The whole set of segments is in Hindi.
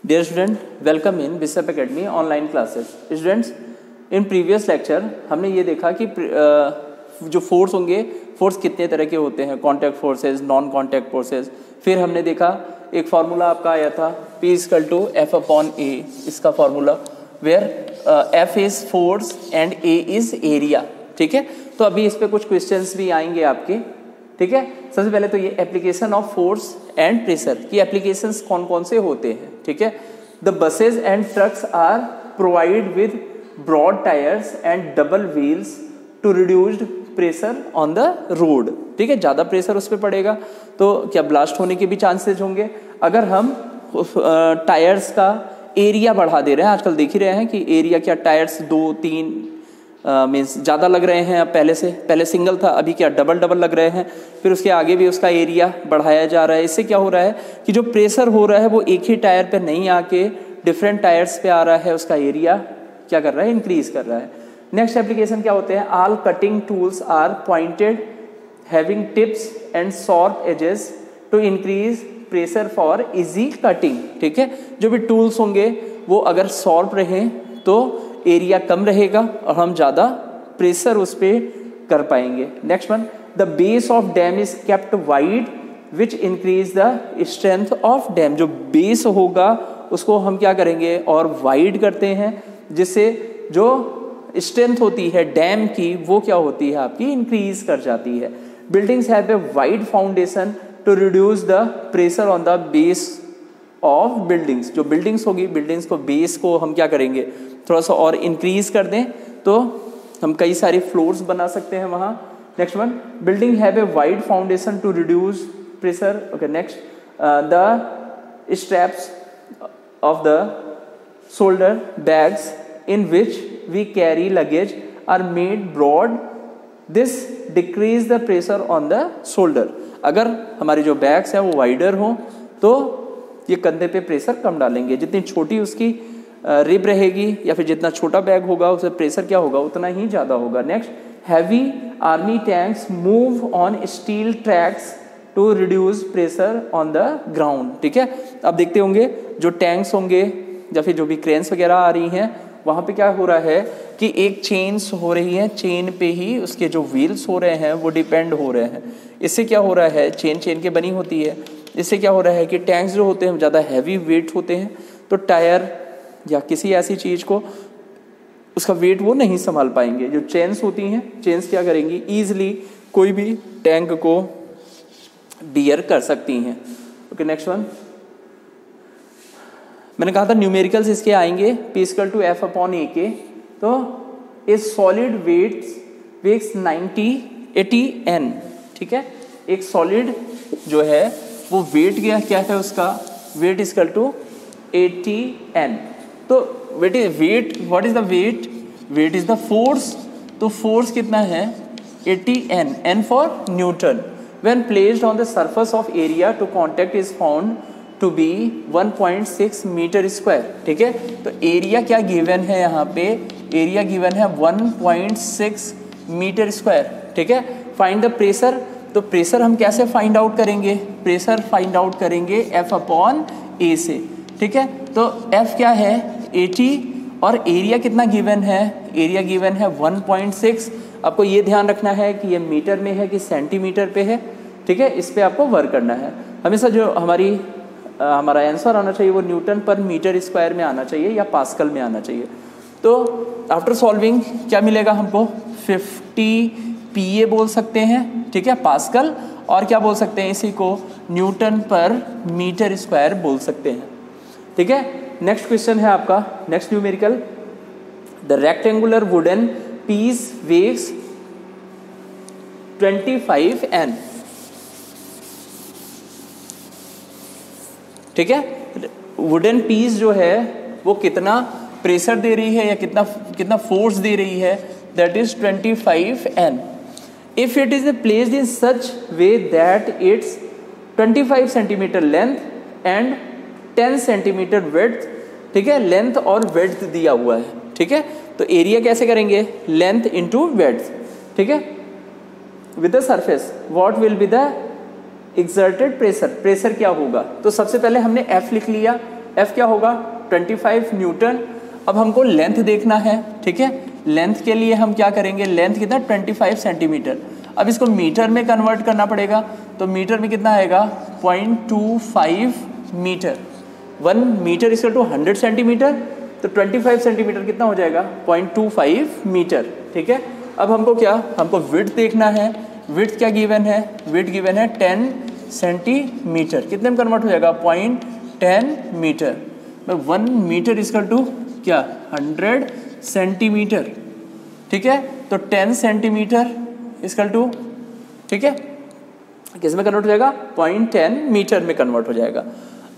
Dear student, welcome in Bishop Academy online classes. Students, in previous lecture हमने ये देखा कि जो फोर्स होंगे, फोर्स कितने तरह के होते हैं, contact forces, non contact forces. फिर हमने देखा एक फार्मूला आपका आया था P = F/A, इसका formula where F is force and A is area. ठीक है, तो अभी इस पे कुछ क्वेश्चंस भी आएंगे आपके. ठीक है, सबसे पहले तो ये application of force and pressure की एप्लीकेशंस कौन कौन से होते हैं. ठीक है, the buses and trucks are provide with broad tyres and double wheels to reduced pressure on the road. ठीक है, ज़्यादा प्रेशर उस पर पड़ेगा तो क्या ब्लास्ट होने के भी चांसेस होंगे. अगर हम टायर्स का एरिया बढ़ा दे रहे हैं, आजकल देख ही रहे हैं कि एरिया क्या टायर्स 2-3 मीन्स ज़्यादा लग रहे हैं. अब पहले सिंगल था, अभी क्या डबल लग रहे हैं. फिर उसके आगे भी उसका एरिया बढ़ाया जा रहा है. इससे क्या हो रहा है कि जो प्रेशर हो रहा है वो एक ही टायर पे नहीं आके डिफरेंट टायर्स पे आ रहा है. उसका एरिया क्या कर रहा है, इंक्रीज कर रहा है. नेक्स्ट एप्लीकेशन क्या होते हैं, all cutting tools are pointed having tips and sharp edges to increase pressure for easy cutting. ठीक है, जो भी टूल्स होंगे वो अगर शॉर्प रहें तो एरिया कम रहेगा और हम ज़्यादा प्रेशर उस पर कर पाएंगे. Next one, the base of dam is kept wide which increase the strength of dam. जो बेस होगा उसको हम क्या करेंगे और वाइड करते हैं, जिससे जो स्ट्रेंथ होती है डैम की वो क्या होती है आपकी इंक्रीज कर जाती है. Buildings have a wide foundation to reduce the pressure on the base of buildings. जो बिल्डिंग्स होगी, बिल्डिंग्स को बेस को हम क्या करेंगे थोड़ा सा और इंक्रीज कर दें तो हम कई सारे फ्लोर्स बना सकते हैं वहाँ. Next one, building have a wide foundation to reduce pressure. Okay, next, the straps of the shoulder bags in which we carry luggage are made broad. This decrease the pressure on the shoulder. अगर हमारे जो बैग्स हैं वो वाइडर हों तो ये कंधे पे प्रेशर कम डालेंगे. जितनी छोटी उसकी रिब रहेगी या फिर जितना छोटा बैग होगा उससे प्रेशर क्या होगा उतना ही ज़्यादा होगा. Next, heavy army tanks move on steel tracks to reduce pressure on the ground. ठीक है, अब देखते होंगे जो टैंक्स होंगे या फिर जो भी क्रेन्स वगैरह आ रही हैं वहाँ पे क्या हो रहा है कि एक चेन्स हो रही है, चेन पे ही उसके जो व्हील्स हो रहे हैं वो डिपेंड हो रहे हैं. इससे क्या हो रहा है, चेन के बनी होती है. इससे क्या हो रहा है कि टैंक्स जो होते हैं ज़्यादा हैवी वेट होते हैं तो टायर या किसी ऐसी चीज़ को उसका वेट वो नहीं संभाल पाएंगे. जो चेन्स होती हैं, चेन्स क्या करेंगी ईजिली कोई भी टैंक को बियर कर सकती हैं. ओके, नेक्स्ट वन, मैंने कहा था न्यूमेरिकल्स इसके आएंगे P = F/A के. तो ए सॉलिड वेट्स 80 N. ठीक है, एक सॉलिड जो है वो वेट क्या है उसका, वेट = 80 N. तो weight what is the weight, weight is the force. तो फोर्स कितना है 80 N, N for newton. When placed on the surface of area to contact is found to be 1.6 metre square. ठीक है, तो एरिया क्या गिवन है यहाँ पे, एरिया गिवन है 1.6 मीटर स्क्वायर. ठीक है, फाइंड द प्रेशर. तो प्रेशर हम कैसे फाइंड आउट करेंगे, प्रेशर फाइंड आउट करेंगे F/A से. ठीक है, तो F क्या है 80 और एरिया कितना गिवन है, एरिया गिवन है 1.6. आपको ये ध्यान रखना है कि ये मीटर में है कि सेंटीमीटर पे है. ठीक है, इस पे आपको वर्क करना है. हमेशा जो हमारा आंसर आना चाहिए वो न्यूटन पर मीटर स्क्वायर में आना चाहिए या पास्कल में आना चाहिए. तो आफ्टर सॉल्विंग क्या मिलेगा हमको 50 PA बोल सकते हैं. ठीक है, पास्कल, और क्या बोल सकते हैं इसी को न्यूटन पर मीटर स्क्वायर बोल सकते हैं. ठीक है, नेक्स्ट क्वेश्चन है आपका, next numerical, the rectangular wooden piece weighs 25 N. ठीक है, वुडन पीस जो है वो कितना प्रेशर दे रही है या कितना फोर्स दे रही है, that is 25 N. If it is placed in such way that it's 25 centimetre length and 10 centimetre width. ठीक है, लेंथ और विड्थ दिया हुआ है. ठीक है, तो एरिया कैसे करेंगे, लेंथ इंटू विड्थ. ठीक है, with the surface what will be the exerted pressure, pressure क्या होगा. तो सबसे पहले हमने F लिख लिया. F क्या होगा 25 न्यूटन। अब हमको लेंथ देखना है, ठीक है। लेंथ के लिए हम क्या करेंगे, लेंथ कितना 25 सेंटीमीटर। अब इसको मीटर में कन्वर्ट करना पड़ेगा, तो मीटर में कितना आएगा 0.25 metre. 1 metre equal to 100 centimetre, तो 25 सेंटीमीटर कितना हो जाएगा 0.25 मीटर, ठीक है। अब हमको क्या, हमको विड्थ देखना है। विड्थ क्या गिवन है, विड्थ गिवन है 10 सेंटीमीटर। कितने में कन्वर्ट हो जाएगा 0.10 मीटर। 1 मीटर इक्वल टू क्या 100 सेंटीमीटर, ठीक है। तो 10 सेंटीमीटर इक्वल टू, ठीक है, किस में कन्वर्ट हो जाएगा 0.10 मीटर में कन्वर्ट हो जाएगा।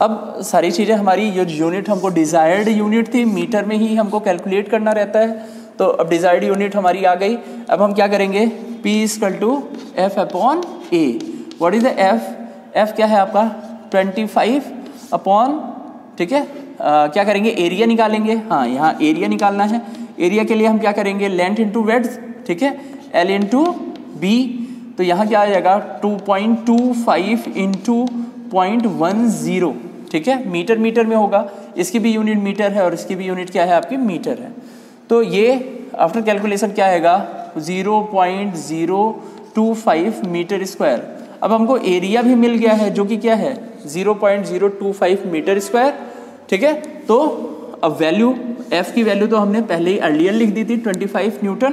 अब सारी चीज़ें हमारी जो यूनिट हमको डिज़ायर्ड यूनिट थी मीटर में ही हमको कैलकुलेट करना रहता है, तो अब डिज़ायर्ड यूनिट हमारी आ गई। अब हम क्या करेंगे P equal to F upon A। What is the F, F क्या है आपका 25 अपॉन, ठीक है, क्या करेंगे एरिया निकालेंगे। हाँ, यहाँ एरिया निकालना है। एरिया के लिए हम क्या करेंगे लेंथ इंटू वेड्थ, ठीक है, L इंटू बी। तो यहाँ क्या आ जाएगा 2.25 इंटू 0.10, ठीक है, मीटर मीटर में होगा। इसकी भी यूनिट मीटर है और इसकी भी यूनिट क्या है आपकी मीटर है। तो ये आफ्टर कैलकुलेशन क्या आएगा 0.025 मीटर स्क्वायर। अब हमको एरिया भी मिल गया है जो कि क्या है 0.025 मीटर स्क्वायर, ठीक है। तो अब वैल्यू F की वैल्यू तो हमने पहले ही अर्लियर लिख दी थी 25 न्यूटन।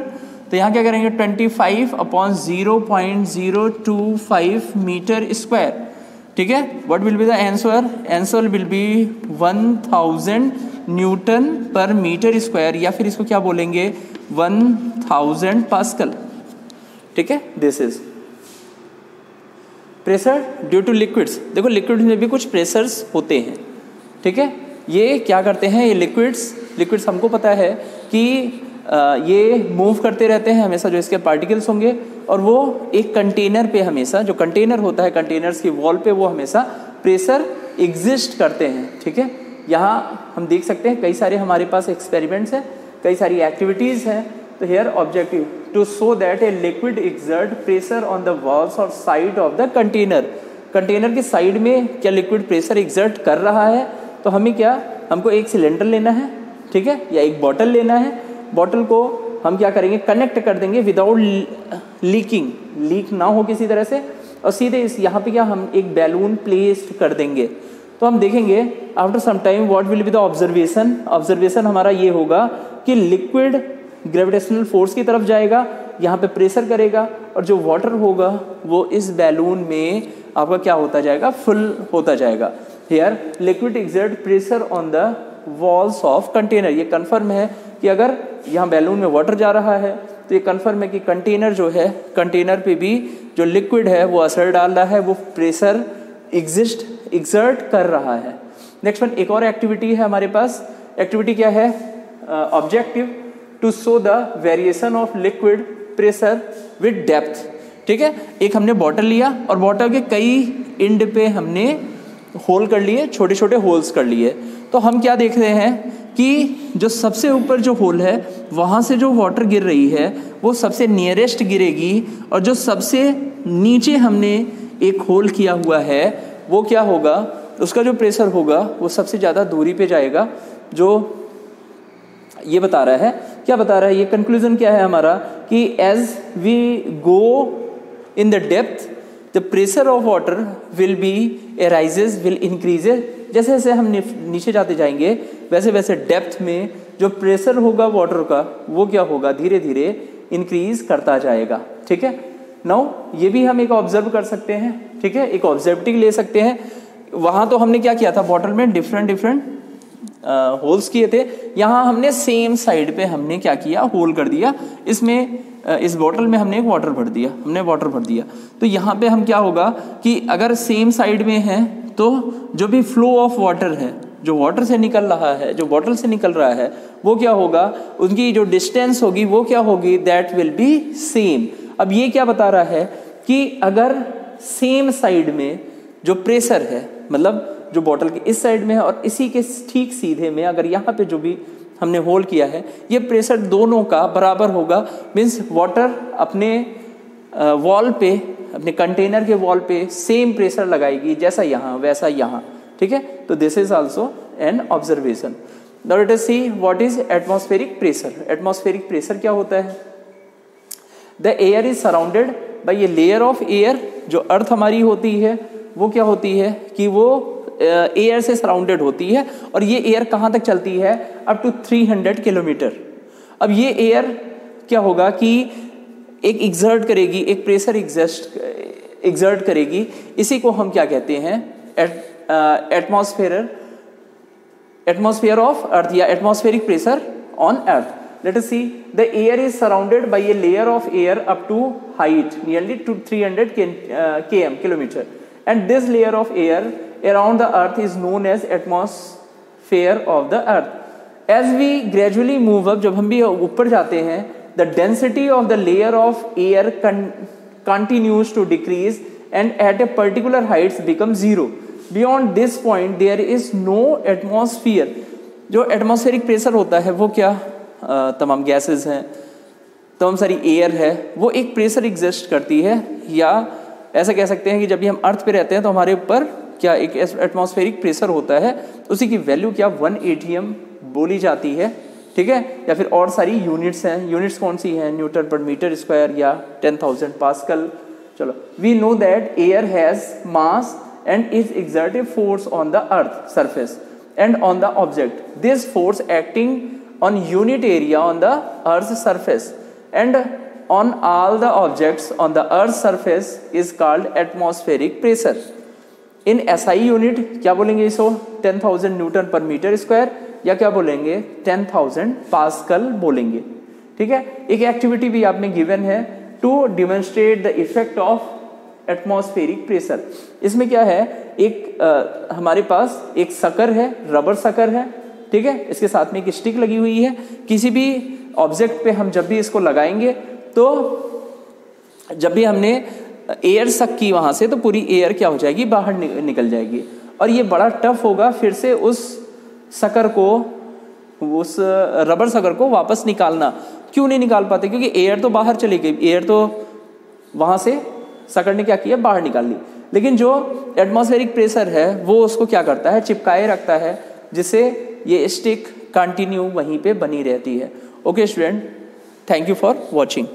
तो यहाँ क्या करेंगे 25 अपॉन 0.025 मीटर स्क्वायर, ठीक है। What will be the answer, answer will be 1000 Newton पर मीटर स्क्वायर, या फिर इसको क्या बोलेंगे 1000 पास्कल, ठीक है। This is pressure due two liquids. देखो लिक्विड्स में भी कुछ प्रेशर्स होते हैं, ठीक है। ये क्या करते हैं, ये लिक्विड्स हमको पता है कि ये मूव करते रहते हैं हमेशा, जो इसके पार्टिकल्स होंगे, और वो एक कंटेनर पे हमेशा, जो कंटेनर होता है कंटेनर्स की वॉल पे वो हमेशा प्रेशर एग्जिस्ट करते हैं, ठीक है। यहाँ हम देख सकते हैं कई सारे हमारे पास एक्सपेरिमेंट्स हैं, कई सारी एक्टिविटीज़ हैं। तो here objective to show that a liquid exert pressure on the walls और side of the container. Container की साइड में क्या लिक्विड प्रेशर एक्सर्ट कर रहा है, तो हमें क्या, हमको एक सिलेंडर लेना है, ठीक है, या एक बॉटल लेना है। बॉटल को हम क्या करेंगे कनेक्ट कर देंगे विदाउट लीकिंग, लीक ना हो किसी तरह से, और सीधे इस यहाँ पे क्या हम एक बैलून प्लेस्ड कर देंगे। तो हम देखेंगे after some time what will be the observation हमारा ये होगा कि लिक्विड ग्रेविटेशनल फोर्स की तरफ जाएगा, यहाँ पे प्रेशर करेगा, और जो वाटर होगा वो इस बैलून में आपका क्या होता जाएगा, फुल होता जाएगा। Here liquid exert pressure on the walls of container. ये कन्फर्म है कि अगर यहाँ बैलून में वाटर जा रहा है तो ये कन्फर्म है कि कंटेनर जो है, कंटेनर पे भी जो लिक्विड है वो असर डाल रहा है, वो प्रेशर एक्सर्ट कर रहा है। नेक्स्ट वन, एक और एक्टिविटी है हमारे पास। एक्टिविटी क्या है, objective to show the variation of liquid pressure with depth, ठीक है। एक हमने बॉटल लिया और बॉटल के कई एंड पे हमने होल कर लिए, छोटे छोटे होल्स कर लिए। तो हम क्या देख रहे हैं कि जो सबसे ऊपर जो होल है वहाँ से जो वाटर गिर रही है वो सबसे नियरेस्ट गिरेगी, और जो सबसे नीचे हमने एक होल किया हुआ है वो क्या होगा, उसका जो प्रेशर होगा वो सबसे ज़्यादा दूरी पे जाएगा। जो ये बता रहा है, क्या बता रहा है, ये कंक्लूजन क्या है हमारा कि as we go in the depth the pressure of water will be arises will increases. जैसे जैसे हम नीचे जाते जाएंगे वैसे वैसे डेप्थ में जो प्रेशर होगा वाटर का वो क्या होगा, धीरे धीरे इंक्रीज करता जाएगा, ठीक है। नाउ ये भी हम एक ऑब्जर्व कर सकते हैं, ठीक है, एक ऑब्जर्वेटिव ले सकते हैं। वहाँ तो हमने क्या किया था, बॉटल में डिफरेंट होल्स किए थे, यहाँ हमने सेम साइड पे हमने क्या किया, होल कर दिया। इसमें इस बॉटल में हमने एक वाटर भर दिया, तो यहाँ पे हम क्या होगा कि अगर सेम साइड में है तो जो भी फ्लो ऑफ वाटर है, जो वाटर से निकल रहा है, जो बॉटल से निकल रहा है, वो क्या होगा, उनकी जो डिस्टेंस होगी वो क्या होगी, दैट विल बी सेम। अब ये क्या बता रहा है कि अगर सेम साइड में जो प्रेशर है, मतलब जो बॉटल के इस साइड में है और इसी के ठीक सीधे में अगर यहाँ पे जो भी हमने होल किया है, ये प्रेशर दोनों का बराबर होगा। मीन्स वाटर अपने वॉल पे, अपने कंटेनर के वॉल पे सेम प्रेशर लगाएगी, जैसा यहाँ वैसा यहाँ, ठीक है। तो this is also an observation. Now let us see what is atmospheric pressure. Atmospheric pressure क्या होता है? The air is surrounded by a layer of air. जो अर्थ हमारी होती है वो क्या होती है कि वो एयर से सराउंडेड होती है, और ये एयर कहाँ तक चलती है? Up to 300 kilometre. अब ये एयर क्या होगा कि एक एग्जर्ट करेगी, एक प्रेशर एग्जर्ट करेगी। इसी को हम क्या कहते हैं? एटमॉस्फेयर ऑफ अर्थ या atmospheric pressure on earth. Let us see, the air is surrounded by a layer of air up to height nearly to 300 kilometer, and this layer of air around the earth is known as atmosphere of the earth. As we gradually move up, जब हम भी ऊपर जाते हैं, the density of the layer of air continues to decrease and at a particular height becomes zero. Beyond this point there is no atmosphere. जो एटमॉस्फेरिक प्रेशर होता है वो क्या? तमाम गैसेस हैं, तमाम सारी एयर है, वो एक प्रेशर एग्जिस्ट करती है। या ऐसा कह सकते हैं कि जब भी हम अर्थ पे रहते हैं तो हमारे ऊपर क्या एक एटमॉस्फेरिक प्रेशर होता है, उसी की वैल्यू क्या 1 atm बोली जाती है, ठीक है। या फिर और सारी यूनिट्स हैं। यूनिट्स कौन सी हैं? न्यूटन पर मीटर स्क्वायर या 10,000 पास्कल। चलो, we know that air has mass and is exertive force on the earth surface and on the object. This force acting on unit area on the earth's surface and on all the objects on the earth's surface is called atmospheric pressure. In SI unit क्या बोलेंगे इसको? 10,000 न्यूटन पर मीटर स्क्वायर, या क्या बोलेंगे? 10,000 पास्कल बोलेंगे, ठीक है। एक एक्टिविटी भी आप में गिवन है to demonstrate the effect of atmospheric pressure. इसमें क्या है? एक हमारे पास एक सकर है, रबर सकर है, ठीक है। इसके साथ में एक स्टिक लगी हुई है। किसी भी ऑब्जेक्ट पे हम जब भी इसको लगाएंगे तो जब भी हमने एयर सक की वहां से, तो पूरी एयर क्या हो जाएगी? बाहर निकल जाएगी। और ये बड़ा टफ होगा फिर से उस सकर को, उस रबर सकर को वापस निकालना। क्यों नहीं निकाल पाते? क्योंकि एयर तो बाहर चली गई, एयर तो वहां से सकर ने क्या किया? बाहर निकाल ली। लेकिन जो एटमॉस्फेरिक प्रेशर है वो उसको क्या करता है? चिपकाए रखता है, जिससे ये स्टिक कंटिन्यू वहीं पे बनी रहती है। Okay student, thank you for watching.